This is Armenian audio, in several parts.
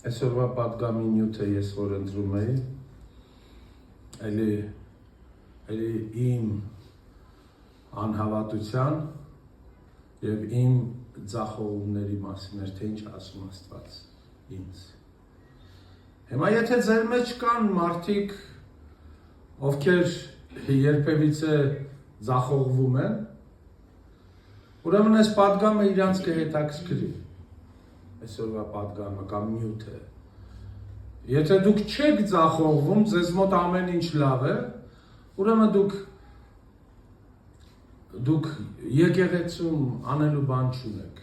Այսօրվա պատգամի նյութը ես որ ընտրում էի, էլի իմ անհավատության և իմ ձախողումների մասին էր, թե ինչ ասում Աստված ինձ։ Հիմա եթե ձեր մեջ կան մարդիկ, ովքեր երբևիցե ձախողվում են, ուրեմն այս պատգամը իրանց կհետաքրքրի, այսօրվա պատգամը կամ նյութը։ Եթե դուք չեք ձախողվում, ձեզ մոտ ամեն ինչ լավ է, ուրեմն դուք եկեղեցում անելու բան չունեք։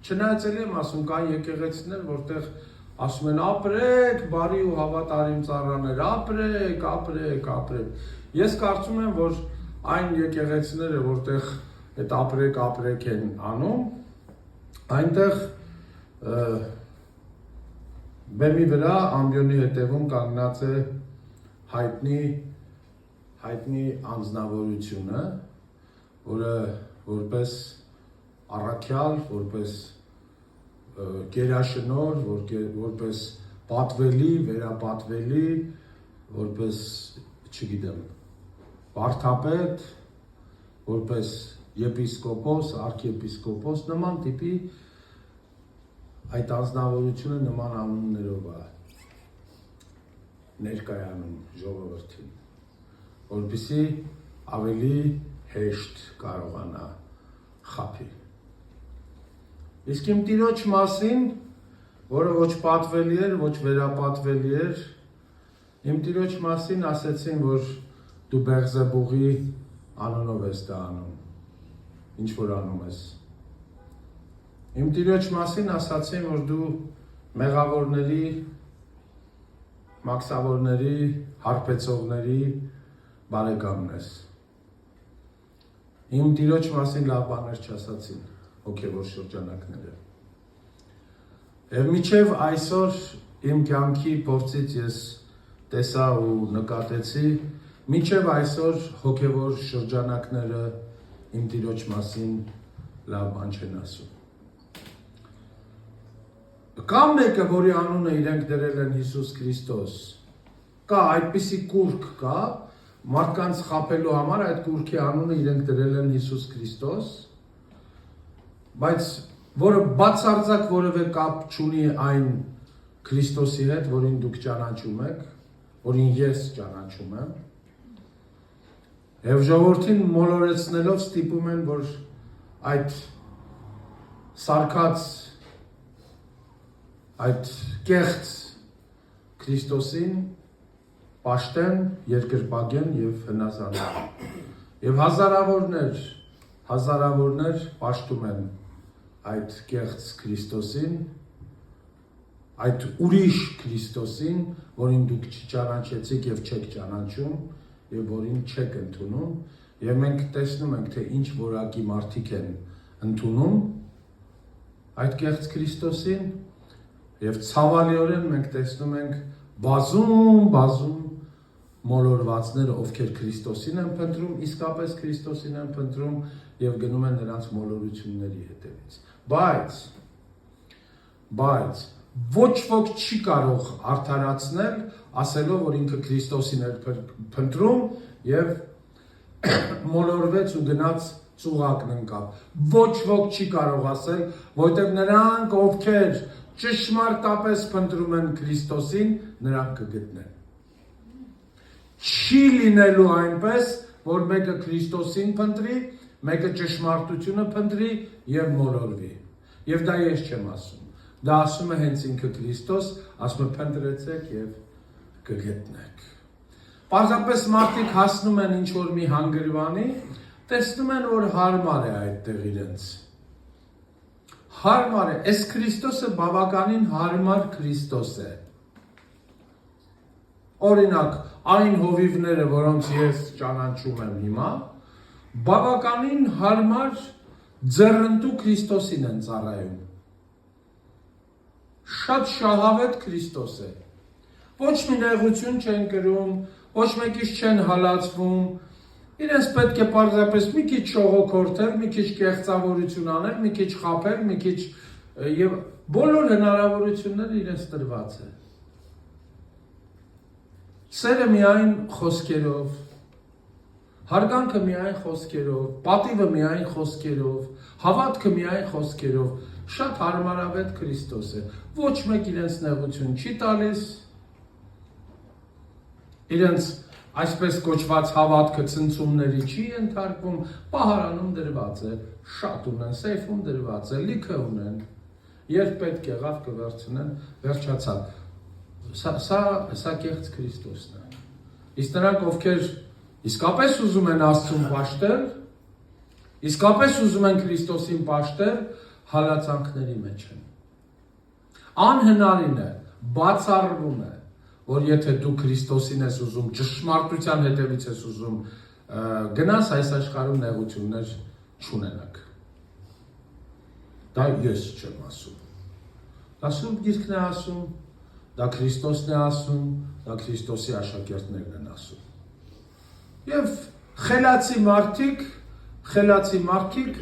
Չնայած էլ եմ ասում, կան եկեղեցիներ, որտեղ ասում են ապրեք, բարի ու հավատարիմ ծառաներ, ապրեք։ Ես կարծում եմ, որ այն եկեղեցիները, որտեղ այդ ապրեք են անում, այնտեղ բեմի վրա ամբիոնի հետևում կանգնած է հայտնի անձնավորությունը, որը որպես առաքյալ, որպես գերաշնոր, որպես պատվելի, վերապատվելի, որպես, չգիտեմ, վարդապետ, որպես եպիսկոպոս, արքեպիսկոպոս, նման տիպի այդ անձնավորությունը նման անուններով է ներկայանում ժողովրդին, որպեսզի ավելի հեշտ կարողանա խաբի։ Իսկ իմ տիրոջ մասին, որը ոչ պատվելի էր, ոչ վերապատվելի էր, իմ տիրոջ մասին ասեցին, որ դու Բեղզեբուղի անունով ես դա անում, ինչ որ անում ես։ Իմ տիրոջ մասին ասացին, որ դու մեղավորների, մաքսավորների, հարբեցողների բարեկամն ես։ Իմ տիրոջ մասին լավ բաներ չասացին հոգևոր շրջանակները։ Եվ մինչև այսօր իմ կյանքի փորձից ես տեսա ու նկատեցի, մինչև այսօր հոգևոր շրջանակները իմ տիրոջ մասին լավ բան չեն ասում։ Կա մեկը, որի անունը իրենք դրել են Հիսուս Քրիստոս, կա այդպիսի կուրք կա, մարդկանց խաբելու համար այդ կուրքի անունը իրենք դրել են Հիսուս Քրիստոս, բայց որը բացարձակ որևէ կապ չունի այն Քրիստոսի հետ, որին դուք ճանաչում եք, որին ես ճանաչում եմ, և ժողովրդին մոլորեցնելով ստիպում են, որ այդ սարքած այդ կեղծ Քրիստոսին պաշտեն, երկրպագեն և հնազանդեն։ Եվ հազարավորներ պաշտում են այդ կեղծ Քրիստոսին, այդ ուրիշ Քրիստոսին, որին դուք չճանաչեցիք և չեք ճանաչում, և որին չեք ընդունում, և մենք տեսնում ենք, թե ինչ որակի մարդիկ են ընդունում այդ կեղծ Քրիստոսին, և ցավալիորեն մենք տեսնում ենք բազում մոլորվածները, ովքեր Քրիստոսին են փնտրում, իսկապես Քրիստոսին են փնտրում և գնում են նրանց մոլորությունների հետևից։ Բայց ոչ ոք չի կարող արդարացնել, ասելով, որ ինքը Քրիստոսին էր փնտրում և մոլորվեց ու գնաց ծուղակն ընկավ։ Ոչ ոք չի կարող ասել, որտեղ նրանք, ովքեր ճշմարտապես փնտրում են Քրիստոսին, նրանք կգտնեն։ Չի լինելու այնպես, որ մեկը Քրիստոսին փնտրի, մեկը ճշմարտությունը փնտրի և մոլորվի։ Եվ դա ես չեմ ասում։ Դա ասում է հենց ինքը Քրիստոս, ասում է փնտրեցեք և կգտնեք։ Պարզապես մարդիկ հասնում են ինչ-որ մի հանգրվանի, տեսնում են, որ հարմար է այդտեղ իրենց։ Հարմար է, այս Քրիստոսը բավականին հարմար Քրիստոս է։ Օրինակ, այն հովիվները, որոնց ես ճանաչում եմ հիմա, բավականին հարմար ձեռնտու Քրիստոսին են ծառայում։ Շատ շահավետ Քրիստոս է։ Ոչ մի նեղություն չեն կրում, ոչ մեկից չեն հալածվում, իրենց պետք է պարզապես մի քիչ շողոքորթել, մի քիչ կեղծավորություն անել, մի քիչ խաբել, մի քիչ և Բոլոր հնարավորությունները իրենց տրված է։ Սերը միայն խոսքերով, հարգանքը միայն խոսքերով, պատիվը միայն խոսքերով, հավատքը միայն խոսքերով, շատ հարմարավետ Քրիստոս է։ Ոչ մեկ իրենց նեղություն չի տալիս, իրենց այսպես կոչված հավատքը ցնցումների չի ենթարկվում, պահարանում դրված է, շատ ունեն, սեյֆում դրված է, լիքը ունեն, երբ պետք եղավ կվերցնեն, վերջացավ։ Սա կեղծ Քրիստոսն է։ Իսկ նրանք, ովքեր իսկապես ուզում են Աստծուն պաշտել, իսկապես ուզում են Քրիստոսին պաշտել, հալածանքների մեջ են։ Անհնարին է, բացառվում է, որ եթե դու Քրիստոսին ես ուզում, ճշմարտության հետևից ես ուզում գնաս, այս աշխարհում նեղություններ չունենաք։ Դա ես չեմ ասում։ Դա Սուրբ Գիրքն է ասում, դա Քրիստոսն է ասում, դա Քրիստոսի աշակերտներն են ասում։ Եվ խելացի մարդիկ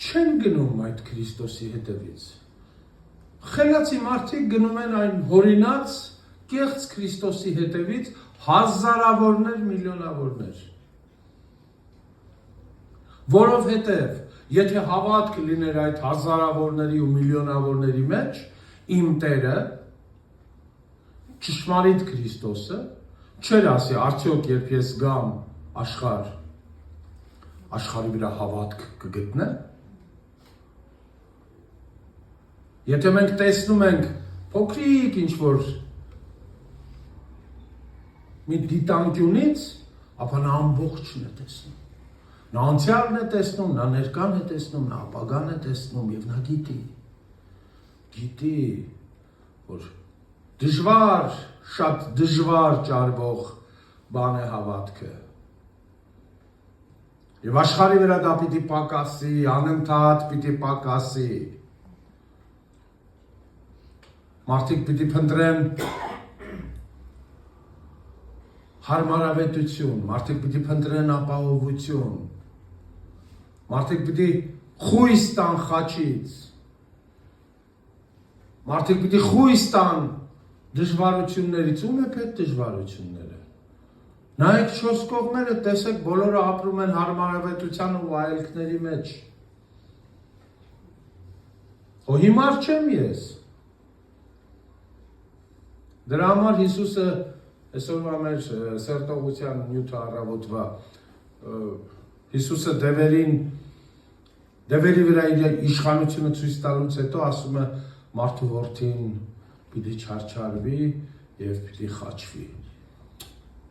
չեն գնում այդ Քրիստոսի հետևից։ Խելացի մարդիկ գնում են այն հորինած կեղծ Քրիստոսի հետևից հազարավորներ, միլիոնավորներ։ Որովհետև եթե հավատք լիներ այդ հազարավորների ու միլիոնավորների մեջ, իմ Տերը, ճշմարիտ Քրիստոսը, չէր ասի, արդյոք երբ ես գամ աշխարհ, աշխարհի վրա հավատք կգտնեմ։ Եթե մենք տեսնում ենք փոքրիկ ինչ-որ մի դիտանկյունից, ապա նա ամբողջն է տեսնում։ Նա անցյալն է տեսնում, նա ներկան է տեսնում, նա ապագան է տեսնում եւ նա գիտի, որ դժվար, շատ դժվար ճարվող բան է հավատքը։ Եվ աշխարհի վրա դա պիտի պակասի, անընդհատ պիտի պակասի։ Մարդիկ պիտի փնտրեն հարմարավետություն, մարդիկ պիտի փնտրեն ապահովություն, մարդիկ պիտի խույս տան խաչից, մարդիկ պիտի խույս տան դժվարություններից, ում է պետք դժվարությունները։ Նայեք չորս կողմերը, տեսեք, բոլորը ապրում են հարմարավետության ու վայելքների մեջ։ Հո հիմար չեմ ես։ Դրա համար Հիսուսը այսօրվա մեր սերտողության նյութը առավոտվա Հիսուսը դևերի վրա իր իշխանությունը ցույց տալուց հետո ասում է մարդու որդին պիտի չարչարվի եւ պիտի խաչվի։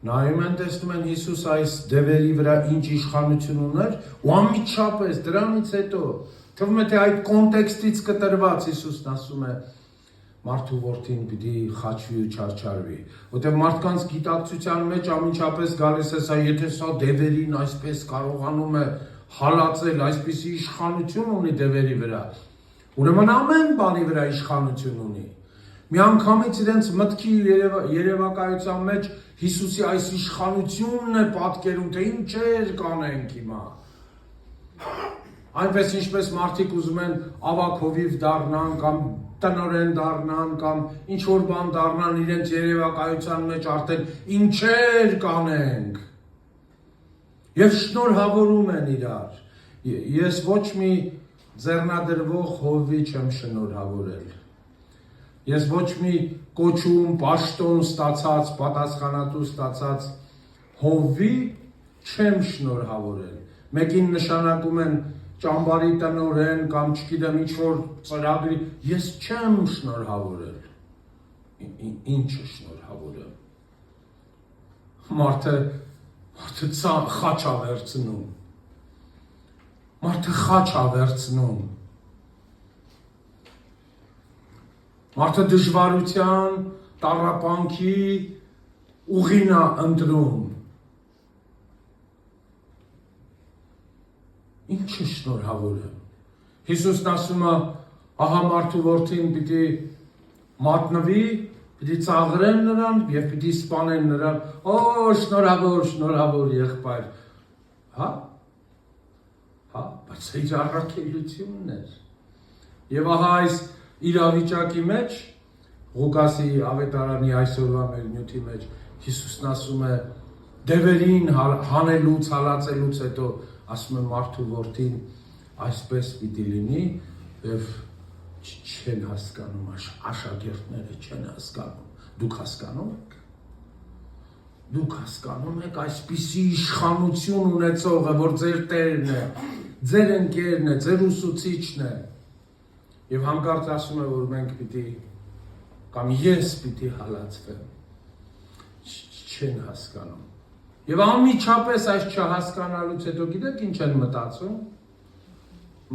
Նայում են տեսնում են Հիսուս այս դևերի վրա ինչ իշխանություն ուներ ու անմիջապես դրանից հետո թվում է թե այդ կոնտեքստից կտրված Հիսուսն ասում է մարդու որդին պիտի խաչվի ու չարչարվի, որտեղ մարդկանց գիտակցության մեջ ամենչապես գալիս է սա, եթե սա դևերին այսպես կարողանում է հալածել, այսպիսի իշխանություն ունի դևերի վրա, ուրեմն ամեն բանի վրա իշխանություն ունի։ Միանգամից իրենց մտքի երևակայության մեջ Հիսուսի այս իշխանությունն է պատկերում, թե ինչեր կանենք հիմա։ Այնպես ինչպես մարդիկ ուզում են ավագ հովիվ դառնան կամ տնօրեն դառնան կամ ինչ որ բան դառնան իրենց երևակայության մեջ արդեն ինչեր կանենք եւ շնորհավորում են իրար։ Ես ոչ մի ձեռնադրվող հովվի չեմ շնորհավորել։ Ես ոչ մի կոչում, պաշտոն ստացած, պատասխանատու ստացած հովվի չեմ շնորհավորել։ Մեկին նշանակում են ճամբարի տնօրեն կամ չգիտեմ ինչ որ ծրագրի, ես չեմ շնորհավորել։ Ինչը շնորհավորեմ։ Մարդը խաչ ա վերցնում։ Մարդը խաչ ա վերցնում։ Մարդը դժվարության, տառապանքի ուղին ա ընտրում։ Ինչը շնորհավորեմ։ Հիսուսն ասում է, ահա մարդու որդին պիտի մատնվի, պիտի ծաղրեն նրան եւ պիտի սպանեն նրան։ Օ, շնորհավոր եղբայր։ Հա, բայց իր առաքելությունն էր։ Եվ ահա այս իրավիճակի մեջ Ղուկասի ավետարանի այսօրվա մեր նյութի մեջ Հիսուսն ասում է դևերին հանելուց, հալածելուց հետո ասում է մարդու որդին այսպես պիտի լինի եւ չեն հասկանում, աշակերտները չեն հասկանում, դուք հասկանում եք? Դուք հասկանում եք այսպիսի իշխանություն ունեցողը, որ ձեր տերն է, ձեր ընկերն է, ձեր ուսուցիչն է եւ հանկարծ ասում է, որ մենք պիտի կամ ես պիտի հալածվեմ, չեն հասկանում։ Եվ անմիջապես այս չհասկանալուց հետո գիտեք ինչ են մտածում։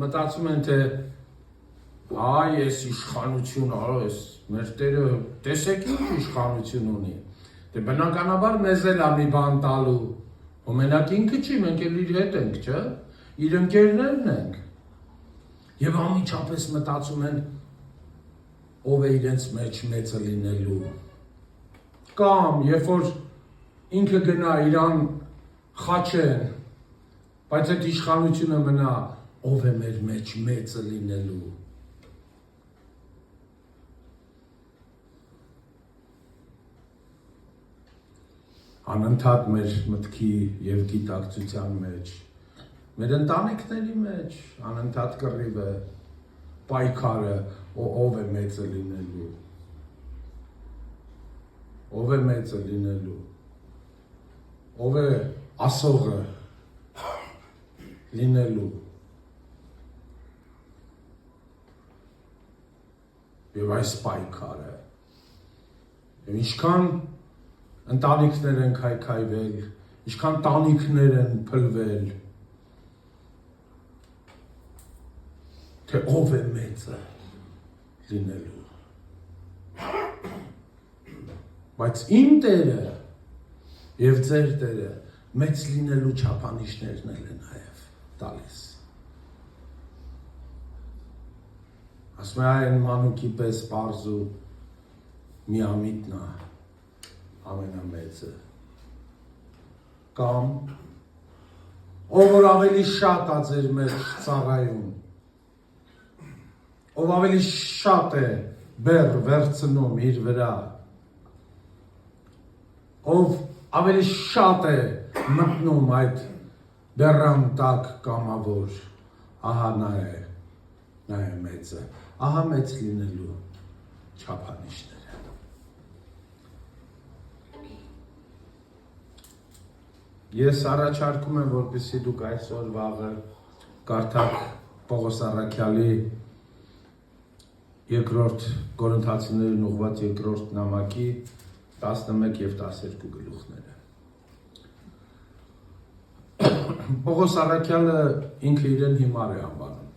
Մտածում են թե այ ես իշխանություն արես, մեր Տերը տեսեք ինչ իշխանություն ունի։ Դե բնականաբար մեզ էլ ա մի բան տալու։ Ու մենակ ինքը չի, մենք էլ իր հետ ենք, չէ՞։ Իր ընկերներն ենք։ Եվ անմիջապես մտածում են ով է իրենց մեջ մեծը լինելու։ Կամ երբ որ ինքը գնա իրան խաչեն, բայց այդ իշխանությունը մնա, ով է մեր մեջ մեծը լինելու։ Անընդհատ մեր մտքի եւ գիտակցության մեջ, մեր ընտանիքների մեջ անընդհատ կռիվ է, պայքարը, ով է մեծը լինելու։ Ով է մեծը լինելու։ Ով է ասողը լինելու։ Եվ այս պայքարը։ Եվ ինչքան ընտանիքներ են քայքայվել, ինչքան տանիքներ են փլվել, թե ով է մեծը լինելու։ Բայց իմ Տերը եւ ձեր Տերը մեծ լինելու չափանիշներն էլ է նաեւ տալիս։ Ասում է այն մանուկի պես պարզ ու միամիտնա ամենամեծը։ Կամ ով որ ավելի շատ է ձեր մեջ ծառայում, ով ավելի շատ է բեռ վերցնում իր վրա, ով ավելի շատ է մտնում այդ բեռան տակ կամավոր, ահա նա է մեծը, ահա մեծ լինելու չափանիշները։ Ես առաջարկում եմ, որպեսզի դուք այսօր վաղը կարդաք Պողոս Առաքյալի երկրորդ Կորինթացիներին ուղղված երկրորդ նամակի 11 եւ 12 գլուխները։ Պողոս Առաքյալը ինքը իրեն հիմար է անվանում։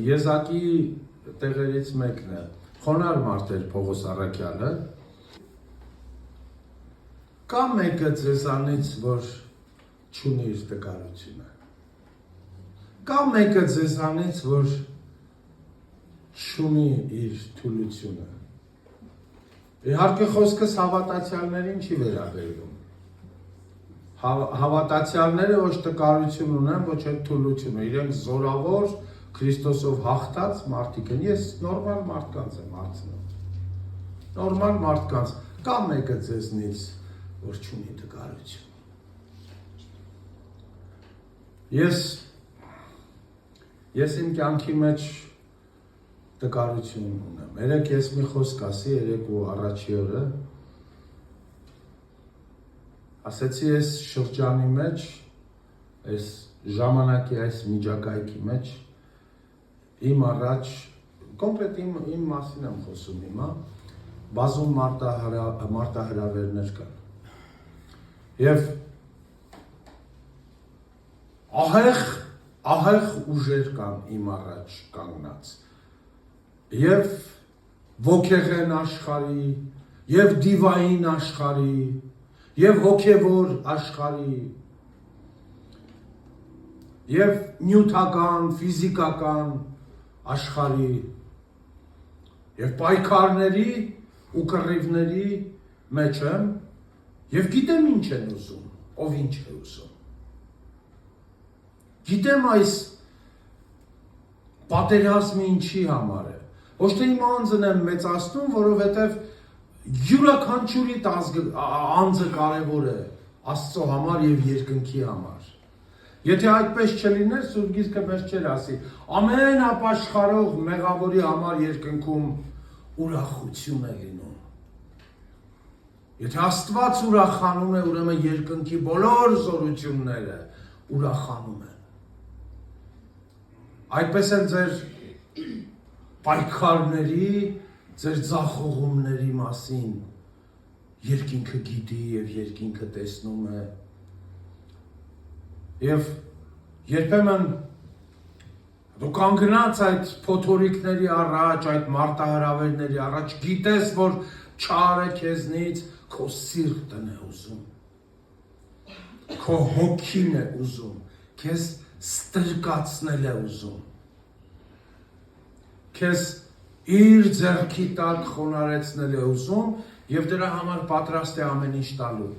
Եզակի տեղերից մեկն է։ Խոնար մարդ էր Պողոս Առաքյալը։ Կա մեկը ձեզանից, որ չունի իր տկարությունը։ Կա մեկը ձեզանից, որ չունի իր թուլությունը։ Իհարկե խոսքս հավատացյալներին չի վերաբերում։ Հավատացյալները ոչ տկարություն ունեն, ոչ էլ թուլություն, իրենք զորավոր Քրիստոսով հաղթած մարդիկ են։ Ես նորմալ մարդկանց եմ հարցնում։ Նորմալ մարդկանց, կա մեկը ձեզնից, որ չունի տկարություն։ Ես իմ կյանքի մեջ տկարություն ունեմ։ Երեք ես մի խոսք ասի, երեք ու առաջի օրը ասեցի այս շրջանի մեջ, այս ժամանակի այս միջակայքի մեջ իմ առաջ, կոնկրետ իմ մասին եմ խոսում հիմա, բազում մարտահրավերներ կան։ Եվ ահեղ ուժեր կան իմ առաջ կանգնած։ Եվ ոգեղեն աշխարհի, եւ դիվային աշխարհի, եւ հոգեվոր աշխարհի, եւ նյութական, ֆիզիկական աշխարհի, եւ պայքարների ու կռիվների մեջ եմ, եւ գիտեմ ինչ են ուզում, ով ինչ է ուզում։ Գիտեմ այս պատերազմը ինչի համար է։ Ոչ թե իմ անձն եմ մեծացնում, որովհետև յուրաքանչյուրի անձը կարևոր է Աստծո համար եւ երկնքի համար։ Եթե այդպես չլիներ, Սուրբ Գիրքը մեզ չէր ասի, ամեն ապաշխարող մեղավորի համար երկնքում ուրախություն է լինում։ Եթե Աստված ուրախանում է, ուրեմն երկնքի բոլոր զորությունները ուրախանում են։ Այդպես էլ ձեր պայքարների, ձեր ձախողումների մասին երկինքը գիտի եւ երկինքը տեսնում է։ Եվ երբեմն դու կանգնած այդ փոթորիկների առաջ, այդ մարտահրավերների առաջ, գիտես, որ չարը քեզնից քո սիրտն է ուզում, քո հոգին է ուզում, քեզ ստրկացնել է ուզում, քեզ իր ձեռքի տակ խոնարհեցնել է ուզում եւ դրա համար պատրաստ է ամեն ինչ տալու։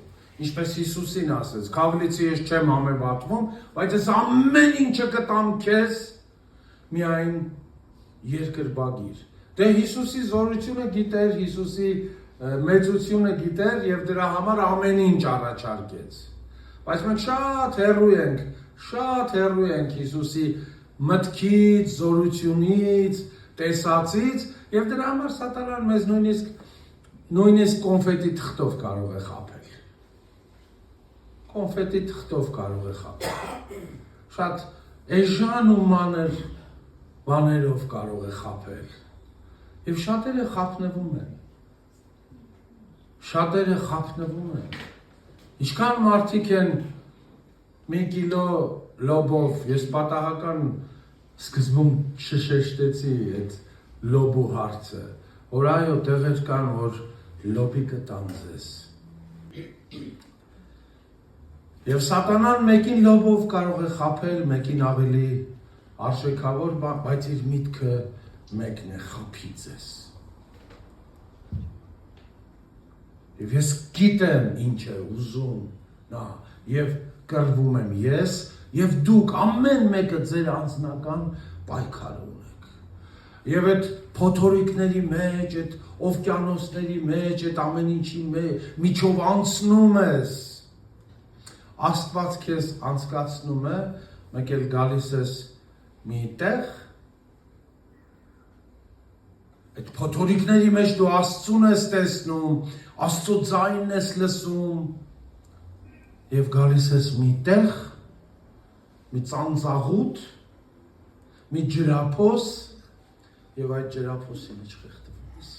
Ինչպես Հիսուսին ասեց, քաղլիցի ես չեմ համեմատվում, բայց ես ամեն ինչը կտամ քեզ, միայն երկրպագիր։ Դե Հիսուսի զորությունը գիտեր, Հիսուսի մեծությունը գիտեր եւ դրա համար ամեն ինչ առաջարկեց։ Բայց մենք շատ հեռու ենք Հիսուսի մտքից, զորությունից, տեսածից եւ դրա համար սատանան մեզ նույնիսկ կոնֆետի թղթով կարող է խաբել։ Կոնֆետի թղթով կարող է խաբել։ Շատ էժան ու մանր բաներով կարող է խաբել։ Եվ շատերը խաբնվում են։ Շատերը խաբնվում են։ Ինչքան մարդիկ են մի կիլո լոբով, ես պատահական սկզբում շշշտեցի այդ լոբու հարցը, որ այո, տեղեր կան, որ լոբի կտան ձեզ։ Եվ սատանան մեկին լոբով կարող է խաբել, մեկին ավելի արժեքավոր, բայց իր միտքը մեկն է, խաբի ձեզ։ Եվ ես գիտեմ ինչ է ուզում նա, եւ կռվում եմ ես, եւ դուք ամեն մեկը ձեր անձնական պայքարը ունեք։ Եվ այդ փոթորիկների մեջ, այդ օվկիանոսների մեջ, այդ ամեն ինչի միջով անցնում ես։ Աստված քեզ անցկացնում է, մեկ էլ գալիս ես մի տեղ, այդ փոթորիկների մեջ դու Աստծուն ես տեսնում, Աստծո ձայնն ես լսում եւ գալիս ես մի տեղ, մի ծանծաղուտ, մի ջրափոս եւ այդ ջրափոսի մեջ խեղդվում ես,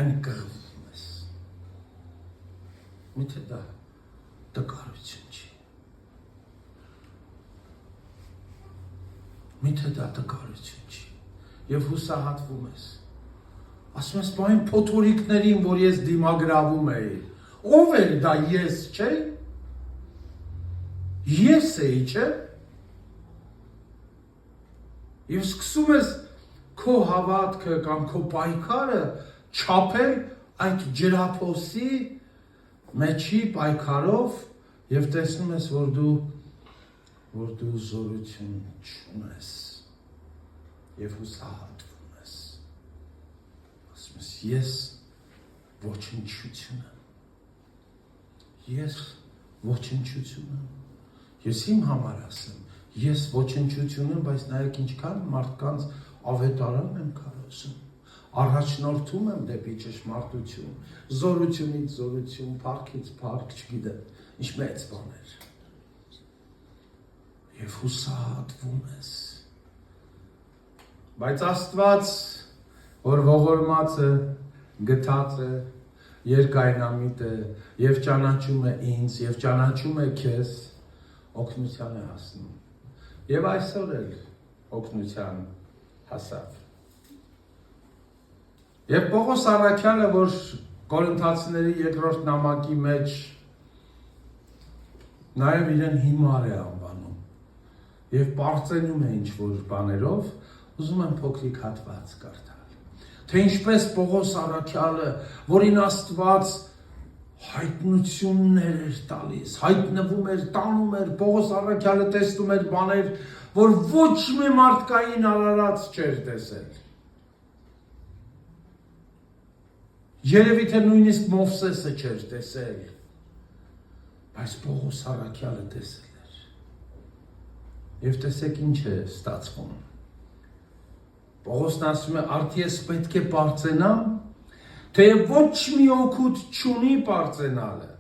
ընկղվում ես։ Միթե դա տկարություն չի։ Միթե դա տկարություն չի։ Եվ հուսահատվում ես։ Ասում ես, բայն փոթորիկներին, որ ես դիմագրավում էի, ով էր դա ես, չէ՞։ Ես էի, չէ՞։ Եվ սկսում ես քո հավատքը կամ քո պայքարը չափել այդ ջրափոսի մեջի պայքարով եւ տեսնում ես, որ դու զորություն չունես եւ հուսահատվում ես։ Ասում ես, ես ոչնչություն եմ։ Ես ոչնչություն եմ։ Ես իմ համար ասեմ, ես ոչնչություն եմ, բայց նայեք ինչքան մարդկանց ավետարան եմ կարոսում։ Առաջնորդում եմ դեպի ճշմարտություն, զորությունից զորություն, փառքից փառք, չգիտեմ, ինչ մեծ բաներ։ Եվ հուսահատվում ես։ Բայց Աստված, որ ողորմած է, գթած է, երկայնամիտ է, եւ ճանաչում է ինձ, եւ ճանաչում է քեզ, օգնության է հասնում։ Եվ այսօր էլ օգնության հասավ։ Եվ Պողոս առաքյալը, որ Կորինթացիների երկրորդ նամակի մեջ նաև իրեն հիմար է անվանում եւ պարծենում է ինչ-որ բաներով, ուզում եմ փոքրիկ հատված կարդալ։ Թե ինչպես Պողոս առաքյալը, որին Աստված հայտնություններ էր տալիս, հայտնվում էր, տանում էր, Պողոս առաքյալը տեսնում էր բաներ, որ ոչ մի մարդկային արարած չէր տեսել։ Երևի թե նույնիսկ Մովսեսը չէր տեսել, բայց Պողոս առաքյալը տեսել էր։ Եվ տեսեք ինչ է ստացվում։ Պողոսն ասում է, արդի ես պետք է պարծենամ, թեև ոչ մի օգուտ չունի պարծենալը,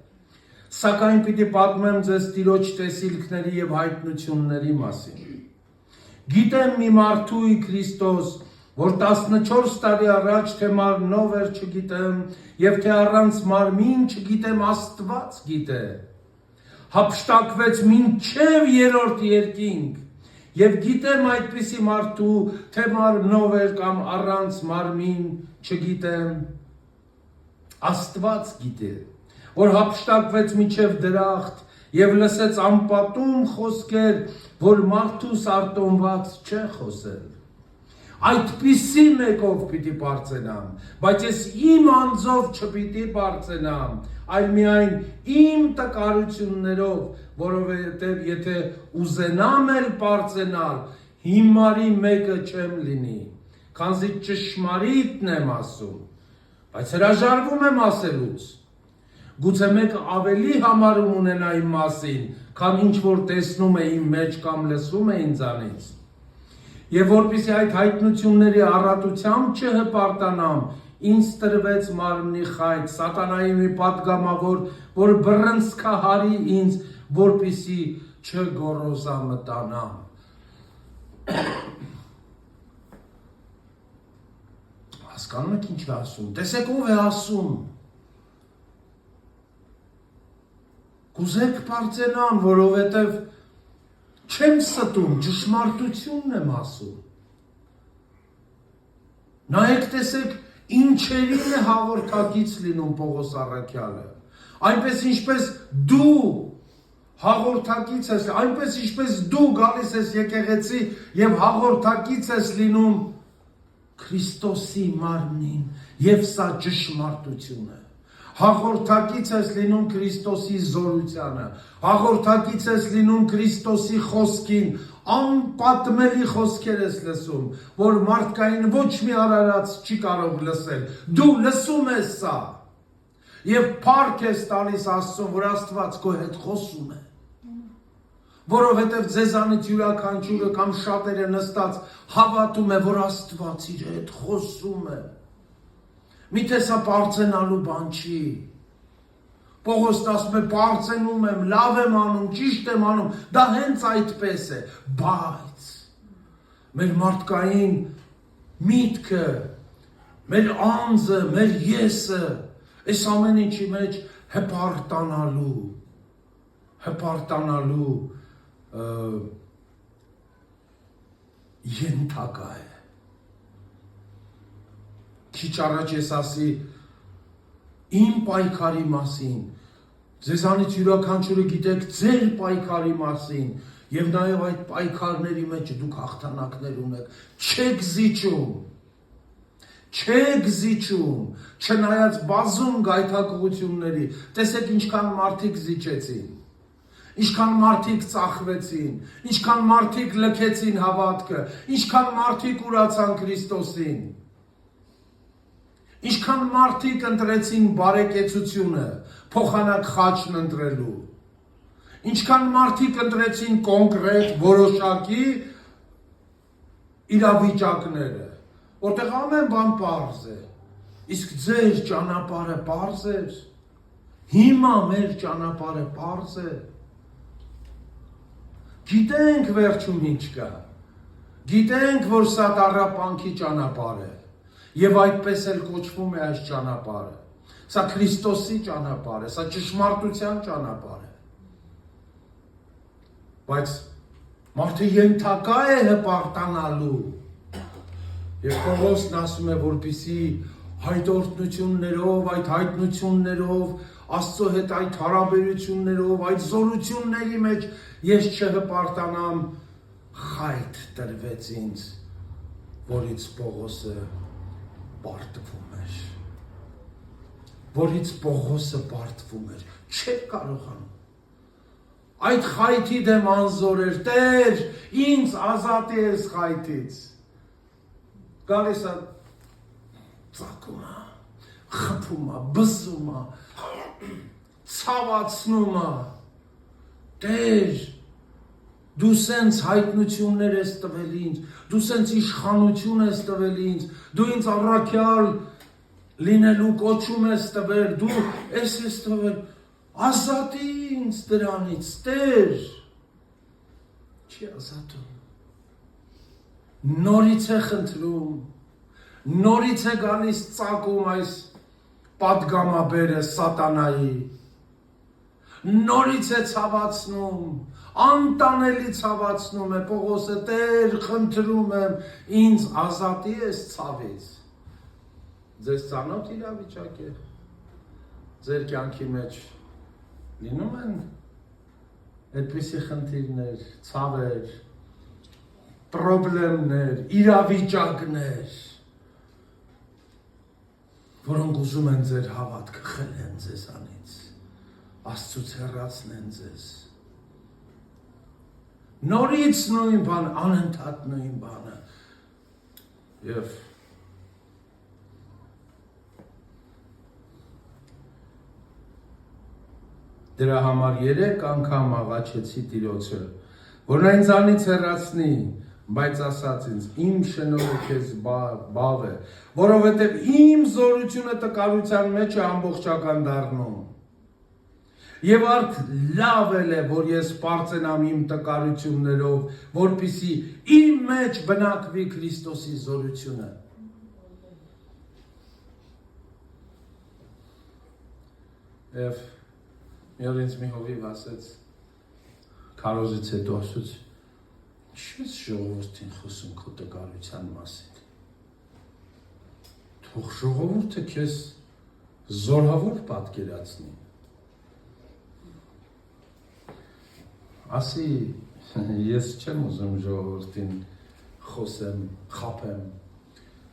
սակայն պիտի պատմեմ ձեզ Տիրոջ տեսիլքների և հայտնությունների մասին։ Գիտեմ մի մարդուի Քրիստոս, որ 14 տարի առաջ թե մարմնով էր չգիտեմ, և թե առանց մարմին չգիտեմ Աստված գիտե, հափշտակվեց մինչև երրորդ երկինք, և գիտեմ այդպիսի մարդու, թե մարմնով էր կամ առանց մարմին չգիտեմ, Աստված գիտե, որ հափշտակվեց մինչև դրախտ և լսեց անպատում խոսքեր, որ մարդուս արտոնված չէ խոսել։ Այդպիսի մեկով պիտի պարծենամ, բայց ես իմ անձով չպիտի պարծենամ, այլ միայն իմ տկարություններով, որովհետև եթե ուզենամ էլ պարծենալ, հիմարի մեկը չեմ լինի, քանզի ճշմարիտն եմ ասում, բայց հրաժարվում եմ ասելուց։ Գուցե մեկը ավելի համարում ունենա իմ մասին, քան ինչ որ տեսնում է իմ մեջ կամ լսում է ինձանից։ Եվ որպեսզի այդ հայտնությունների առատությամբ չհպարտանամ, ինձ տրվեց մարմնի խայտ, սատանայի մի պատգամավոր, որ բռնցքահարի ինձ, որպեսզի չգոռոզամտանամ։ Հասկանում եք ինչ է ասում, տեսեք ով է ասում։ Կուզեք պարծենամ, որովհետև չեմ ստում, ճշմարտությունն եմ ասում։ Նայեք տեսեք, ինչերին է հաղորդակից լինում Պողոս առաքյալը։ Այնպես ինչպես դու հաղորդակից ես, այնպես ինչպես դու գալիս ես եկեղեցի և հաղորդակից ես լինում Քրիստոսի մարմնին, և սա ճշմարտություն է։ Հաղորդակից ես լինում Քրիստոսի զորությանը, հաղորդակից ես լինում Քրիստոսի խոսքին, անպատմելի խոսքեր ես լսում, որ մարդկային ոչ մի արարած չի կարող լսել, դու լսում ես սա, և փառք ես տալիս Աստծուն, որ Աստված քո հետ խոսում է, որովհետև ձեզանից յուրաքանչյուրը կամ շատերը նստած հավատում է, որ Աստված իր հետ խոսում է։ Միթե սա պարծենալու բան չի։ Պողոսն ասում է, պարծենում եմ, լավ եմ անում, ճիշտ եմ անում, դա հենց այդպես է, բայց մեր մարդկային միտքը, մեր անձը, մեր եսը, այս ամեն ինչի մեջ հպարտանալու ենթակա է։ Քիչ առաջ ես ասի իմ պայքարի մասին, ձեզանից յուրաքանչյուրը գիտեք ձեր պայքարի մասին, և նաև այդ պայքարների մեջ դուք հաղթանակներ ունեք, չեք զիջում, չնայած բազում գայթակղությունների, տեսեք ինչքան մարդիկ զիջեցին, ինչքան մարդիկ ծախվեցին, ինչքան մարդիկ լքեցին հավատքը, ինչքան մարդիկ ուրացան Քրիստոսին, ինչքան մարդիկ ընտրեցին բարեկեցությունը, փոխանակ խաչն ընտրելու, ինչքան մարդիկ ընտրեցին կոնկրետ որոշակի իրավիճակները, որտեղ ամեն բան պարզ է, իսկ ձեր ճանապարհը պարզ էր, հիմա մեր ճանապարհը պարզ է, գիտենք վերջում ինչ կա, գիտենք, որ սա տառապանքի ճանապարհ է, և այդպես էլ կոչվում է այս ճանապարհը, սա Քրիստոսի ճանապարհ է, սա ճշմարտության ճանապարհ է, բայց մարդը ենթակա է հպարտանալու, և Պողոսն ասում է, որպեսզի այդ օրհնություններով, այդ հայտնություններով, Աստծո հետ այդ հարաբերություններով, այդ զորությունների մեջ ես չհպարտանամ, խայտ տրվեց ինձ, որից Պողոսը պարտվում էր, չէր կարողանում, Այդ խայթի դեմ անզոր էր, Տեր, ինձ ազատի ես խայթից։ Գալիս է ծակում է, խփում է, բզում է, ցավացնում է։ Տեր, դու սենց հայտնություններ ես տվել ինձ, դու սենց իշխանություն ես տվել ինձ, դու ինձ առաքյալ լինելու կոչում ես տվել, դու ես տվել, ազատի ինձ դրանից, Տեր, չի ազատում, նորից է խնդրում, նորից է գալիս ծակում այս պատգամաբերը սատանայի, նորից է ցավացնում, անտանելի ցավացնում է, Պողոսը, Տեր, խնդրում եմ, ինձ ազատի ես ցավից, ձեզ ծանոթ իրավիճակ է, ձեր կյանքի մեջ լինում են այդպիսի խնդիրներ, ցավեր, պրոբլեմներ, իրավիճակներ, որոնք ուզում են ձեր հավատքը խլեն ձեզանից, Աստծուց հեռացնեն ձեզ։ Նորից նույն բան, անընդհատ նույն բանը։ Եվ դրա համար 3 անգամ աղաչեցի Տիրոջը, որ նա ինձանից հեռացնի, բայց ասաց ինձ, իմ շնորհը քեզ բավ է, որովհետև իմ զորությունը տկարության մեջ է ամբողջական դառնում։ Եվ արդ լավ է, որ ես պարծենամ իմ տկարություններով, որպեսզի իմ մեջ բնակվի Քրիստոսի զորությունը։ Եվ մի օր ինձ մի հովիվ ասեց, քարոզից հետո ասեց, ի՞նչ ես ժողովրդին խոսում քո տկարության մասին։ Թող ժողովուրդը քեզ զորավոր պատկերացնի։ Ասի, ես չեմ ուզում ժողովրդին խոսեմ, խափեմ,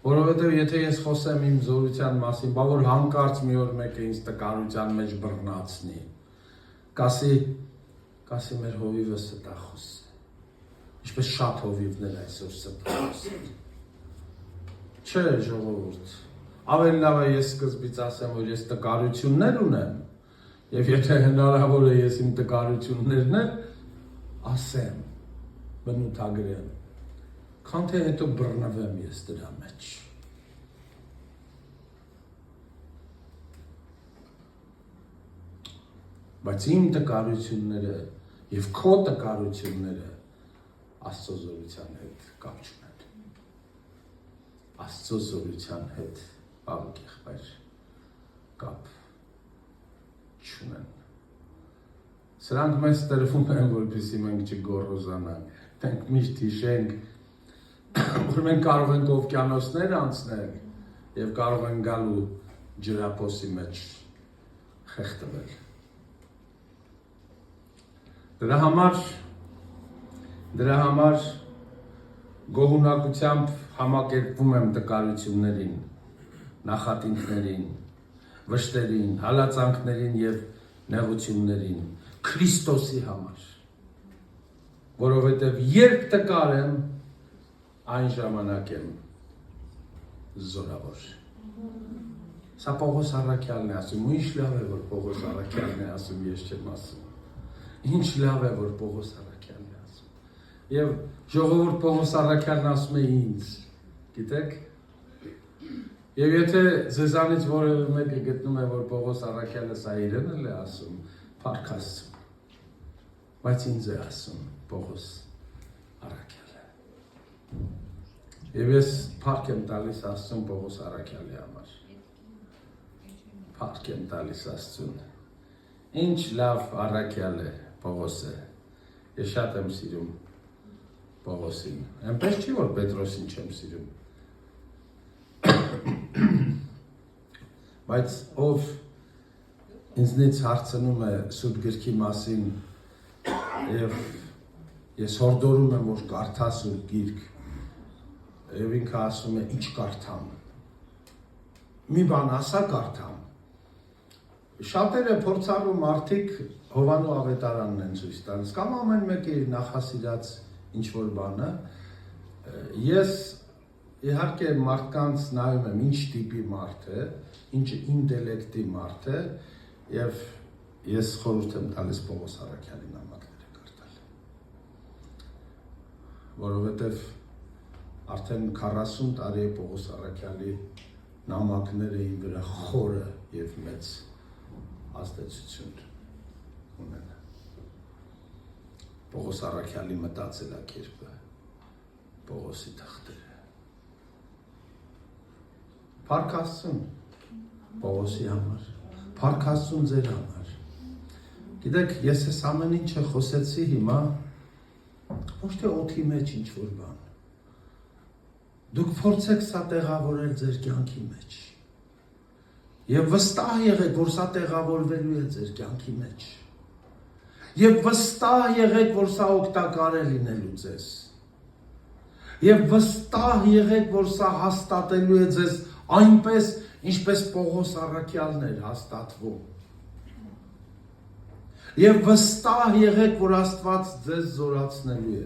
որովհետև եթե ես խոսեմ իմ զորության մասին, բա որ հանկարծ մի օր մեկը ինձ տկարության մեջ բռնացնի, կասի մեր հովիվը ստախոս է, ինչպես շատ հովիվներ այսօր ստախոս է, չէ ժողովուրդ, ավելի լավ է ես սկզբից ասեմ, որ ես տկարություններ ունեմ, և եթե հնարավոր է ես իմ տկարություններն եմ, ասեմ, բնութագրեմ, քան թե հետո բռնվեմ ես դրա մեջ։ Բայց իմ տկարությունները և քո տկարությունները Աստծո զորության հետ կապ չունեն։ Աստծո զորության հետ պարոն եղբայր կապ չունեն։ Սրանք մեզ տրվում են, որպեսզի մենք չգոռոզանանք, մենք միշտ հիշենք, որ մենք կարող ենք օվկիանոսներ անցնել և կարող ենք գալու ջրափոսի մեջ խեղդվել։ Դրա համար գոհունակությամբ համակերպվում եմ տկարություններին, նախատինքներին, վշտերին, հալածանքներին և նեղություններին, Քրիստոսի համար, որովհետև երբ տկար եմ, այն ժամանակ եմ զորավոր։ Սա Պողոս առաքյալն է ասում, ու ինչ լավ է, որ Պողոս առաքյալն է ասում, ես չեմ ասում։ Ինչ լավ է, որ Պողոս առաքյալն է ասում։ Եվ ժողովուրդ Պողոս առաքյալն ասում է ինձ, գիտեք։ Եվ եթե ձեզանից որևէ մեկը գտնում է, որ Պողոս առաքյալը սա իրեն է ասում, փառք Աստծո։ Բայց ինձ է ասում Պողոս առաքյալը։ Եվ ես փառք եմ տալիս Աստծուն Պողոս առաքյալի համար։ Փառք եմ տալիս Աստծուն։ Ինչ լավ առաքյալ է Պողոսը։ Ես շատ եմ սիրում Պողոսին։ Այնպես չի, որ Պետրոսին չեմ սիրում։ Բայց ով ինձնից հարցնում է Սուրբ գրքի մասին և ես հորդորում եմ, որ կարդա Սուրբ գիրք և ինքը ասում է, ինչ կարդամ, մի բան ասա կարդամ, Շատերը փորձառու մարդիկ Հովանու ավետարանն են ցույց տալիս, կամ ամեն մեկը իր նախասիրած ինչ-որ բանը։ Ես իհարկե մարդկանց նայում եմ ինչ տիպի մարդ է, ինչ ինտելեկտի մարդ է, եւ ես խորհուրդ եմ տալիս Պողոս Առաքյալի նամակները կարդալ։ Որովհետեւ արդեն 40 տարի է Պողոս Առաքյալի նամակները իր վրա խորը եւ մեծ ազդեցություն ունեն։ Պողոս Առաքյալի մտածելակերպը, Պողոսի թղթերը։ Փառք Աստծուն Պողոսի համար, փառք Աստծուն ձեր համար։ Գիտեք, ես այս ամեն ինչը խոսեցի հիմա, ոչ թե օդի մեջ ինչ-որ բան։ Դուք փորձեք սա տեղավորել ձեր կյանքի մեջ։ Եվ վստահ եղեք, որ սա տեղավորվելու է ձեր կյանքի մեջ։ Եվ վստահ եղեք, որ սա օգտակար է լինելու ձեզ։ Եվ վստահ եղեք, որ սա հաստատելու է ձեզ այնպես, ինչպես Պողոս Առաքյալն էր հաստատվում։ Եվ վստահ եղեք, որ Աստված ձեզ զորացնելու է։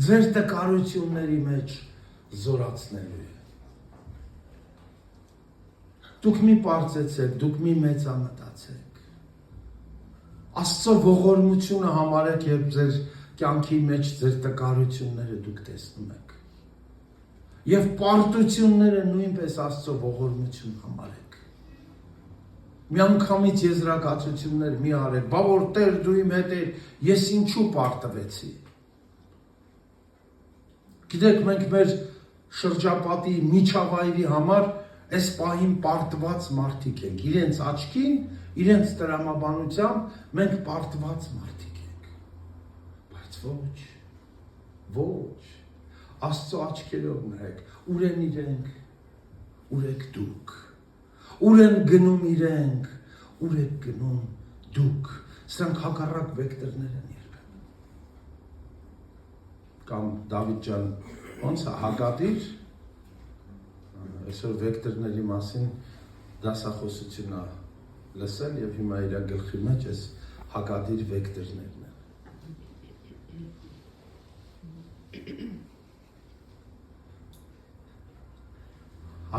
Ձեր տկարությունների մեջ զորացնելու է։ Դուք մի պարծեցեք, դուք մի մեծամտացեք։ Աստծո ողորմությունը համարեք, երբ ձեր կյանքի մեջ ձեր տկարությունները դուք տեսնում եք։ Եվ պարտությունները նույնպես Աստծո ողորմություն համարեք։ Միանգամից եզրակացություններ մի արեք, բա որ Տեր դու իմ հետ ես, ես ինչու պարտվեցի։ Գիտեք, մենք մեր շրջապատի միջավայրի համար այս պահին պարտված մարդիկ ենք, իրենց աչքին, իրենց տրամաբանությամբ մենք պարտված մարդիկ ենք, բայց ոչ, Աստծո աչքերով նայեք, ուր են իրենք, ուր եք դուք, ուր են գնում իրենք, ուր եք գնում դուք, սրանք հակառակ վեկտորներ են երբեմն։ Կամ Դավիթ ջան, ոնց է հակադիր, այսօր վեկտորների մասին դասախոսություն է լսել եւ հիմա իր գլխի մեջ էս հակադիր վեկտորներն են։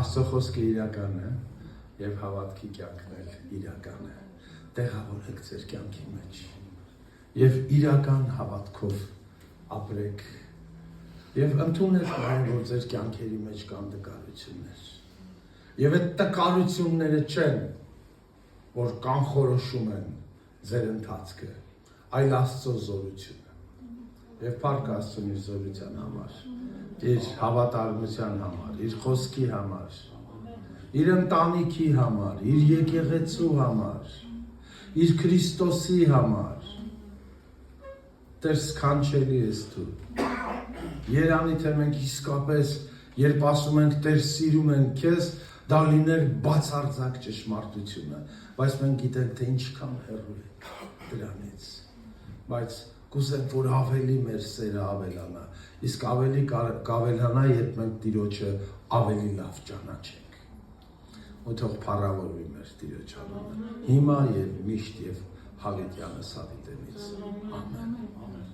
Աստծո խոսքը իրական է եւ հավատքի կյանքն էլ իրական է։ Տեղավորեք ձեր կյանքի մեջ եւ իրական հավատքով ապրեք եւ ընդունեք այն, որ ձեր կյանքերի մեջ կան տկարություններ։ Եվ այդ տկարությունները չեն, որ կանխորոշում են ձեր ընթացքը, այլ Աստծո զորությունը։ Եվ փառք Աստծուն իր զորության համար, իր հավատարմության համար, իր խոսքի համար, իր ընտանիքի համար, իր եկեղեցու համար, իր Քրիստոսի համար։ Տեր սքանչելի ես դու։ Երանի թե մենք իսկապես, երբ ասում ենք Տեր սիրում ենք քեզ, դա լիներ բացարձակ ճշմարտությունը, բայց մենք գիտենք, թե ինչքան հեռու է դրանից, բայց կուզենք, որ ավելի մեր սերը ավելանա, իսկ ավելի կավելանա, երբ մենք Տիրոջը ավելի լավ ճանաչենք, ու թող փառավորվի մեր Տիրոջ անունը, հիմա և միշտ և հավիտյանս հավիտենից, ամեն։